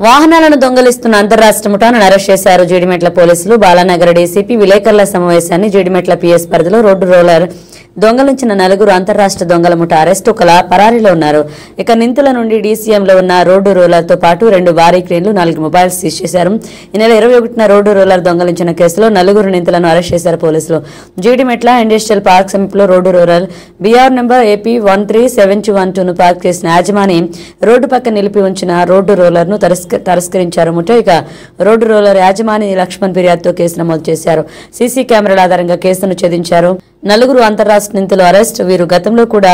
వాహనాలను దొంగలిస్తున్న అంతర్రాష్ట్ర ముఠాను అరెస్ట్ చేశారు జీడిమెట్ల పోలీసులు. బాలానగర్ డీసీపీ విలేకరుల సమావేశాన్ని జీడిమెట్ల పిఎస్ పరిధిలో రోడ్డు రోలర్ దొంగలించిన 4 అంతర్రాష్ట్ర దొంగల ముఠా అరెస్టు పరారీలో ఉన్నారు. ఇక నిందితుల నుండి డీసీఎంలో ఉన్న రోడ్డు రోలర్తో పాటు 2 భారీ క్రేన్లు 4 మొబైల్స్ సీజ్ చేశారు. ఈ నెల 21న రోడ్డు రోలర్ దొంగలించిన కేసులో 4 నిందితులను అరెస్ట్ చేశారు పోలీసులు. జీడిమెట్ల ఇండస్ట్రియల్ పార్క్ సమీపంలో రోడ్డు రోలర్ బీఆర్ నెంబర్ AP 137212ను పార్క్ చేసిన యాజమాని రోడ్డు పక్కన నిలిపి ఉంచిన రోడ్డు రోలర్ను తస్కరించారు. ఇక రోడ్డు రోలర్ యాజమాని లక్ష్మణ్ ఫిర్యాదుతో కేసు నమోదు చేశారు. సీసీ కెమెరాల ఆధారంగా కేసును ఛేదించారు. 4 అంతర్రాష్ట్ర నిందితులు అరెస్ట్. వీరు గతంలో కూడా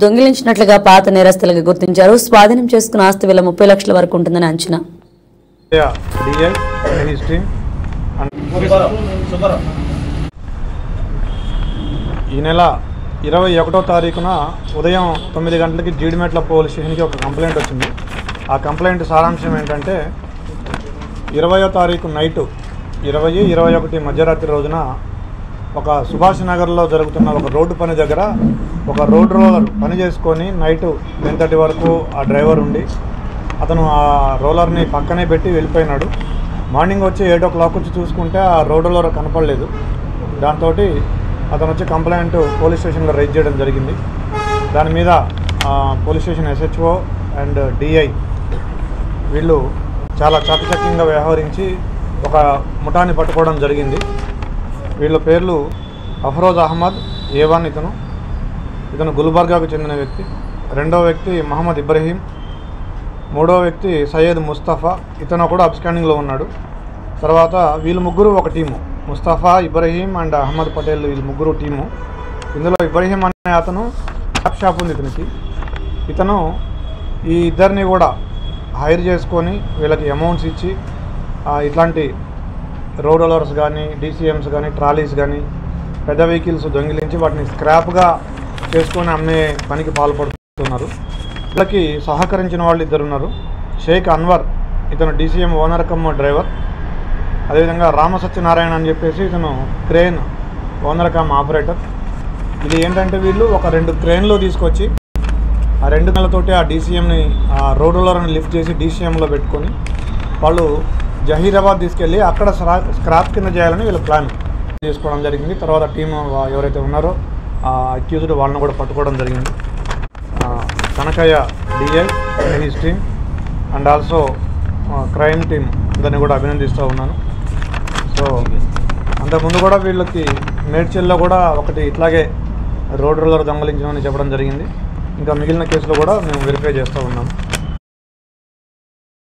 దొంగిలించినట్లుగా పాత నేరస్తులుగా గుర్తించారు. స్వాధీనం చేసుకున్న ఆస్తి విలువ 30 లక్షల వరకు ఉంటుందని అంచనా. ఈ నెల 21వ తారీఖున ఉదయం 9 గంటలకి జీడిమెట్ల పోలీస్ స్టేషన్కి ఒక కంప్లైంట్ వచ్చింది. ఆ కంప్లైంట్ సారాంశం ఏంటంటే 20వ తారీఖు నైటు 20, 21 మధ్యరాత్రి రోజున ఒక సుభాష్ నగర్లో జరుగుతున్న ఒక రోడ్డు పని దగ్గర ఒక రోడ్ రోలర్ పని చేసుకొని నైటు 10:30 వరకు ఆ డ్రైవర్ ఉండి అతను ఆ రోలర్ని పక్కనే పెట్టి వెళ్ళిపోయినాడు. మార్నింగ్ వచ్చి 8 o'clock వచ్చి చూసుకుంటే ఆ రోడ్ రోలర్ కనపడలేదు. దాంతో అతను వచ్చి కంప్లైంట్ పోలీస్ స్టేషన్లో రైజ్ చేయడం జరిగింది. దాని మీద police station SHO and DI వీళ్ళు చాలా చాకచక్యంగా వ్యవహరించి ఒక ముఠాన్ని పట్టుకోవడం జరిగింది. వీళ్ళ పేర్లు అఫ్రోజ్ అహ్మద్ A1 ఇతను గుల్బర్గాకు చెందిన వ్యక్తి. 2వ వ్యక్తి మహమ్మద్ ఇబ్రహీం. 3వ వ్యక్తి సయ్యద్ ముస్తఫా, ఇతను కూడా అబ్స్కాండింగ్లో ఉన్నాడు. తర్వాత వీళ్ళు ముగ్గురు ఒక టీము, ముస్తఫా, ఇబ్రహీం అండ్ అహ్మద్ పటేల్, వీళ్ళు ముగ్గురు టీము. ఇందులో ఇబ్రహీం అనే అతను షాప్ ఉంది ఇతనికి. ఇతను ఈ ఇద్దరిని కూడా హైర్ చేసుకొని వీళ్ళకి అమౌంట్స్ ఇచ్చి ఇట్లాంటి రోడ్ రోలర్స్ కానీ, DCMs కానీ, ట్రాలీస్ కానీ, పెద్ద వెహికల్స్ దొంగిలించి వాటిని స్క్రాప్గా చేసుకొని అమ్మే పనికి పాల్పడుతున్నారు. వీళ్ళకి సహకరించిన వాళ్ళు 2 ఉన్నారు. షేక్ అన్వర్, ఇతను DCM ఓనర్ కమ్ డ్రైవర్. అదేవిధంగా రామసత్యనారాయణ అని చెప్పేసి ఇతను క్రేన్ ఓనర్ కమ్ ఆపరేటర్. ఇది ఏంటంటే వీళ్ళు ఒక 2 క్రేన్లు తీసుకొచ్చి ఆ 2 నెలలతోటి ఆ DCMని ఆ రోడ్ రోలర్ని లిఫ్ట్ చేసి DCMలో పెట్టుకొని వాళ్ళు జహీరాబాద్ తీసుకెళ్ళి అక్కడ స్క్రాప్ కింద చేయాలని వీళ్ళ ప్లాన్ చేసుకోవడం జరిగింది. తర్వాత టీం ఎవరైతే ఉన్నారో ఆ అక్యూజ్డ్ వాళ్ళని కూడా పట్టుకోవడం జరిగింది. Kanakaiah DI his team and also crime team దాన్ని కూడా అభినందిస్తూ ఉన్నాను. సో అంతకుముందు కూడా వీళ్ళకి మేడ్చల్లో కూడా ఒకటి ఇట్లాగే రోడ్ రోలర్ దొంగలించమని చెప్పడం జరిగింది. ఇంకా మిగిలిన కేసులో కూడా మేము వెరిఫై చేస్తూ ఉన్నాము.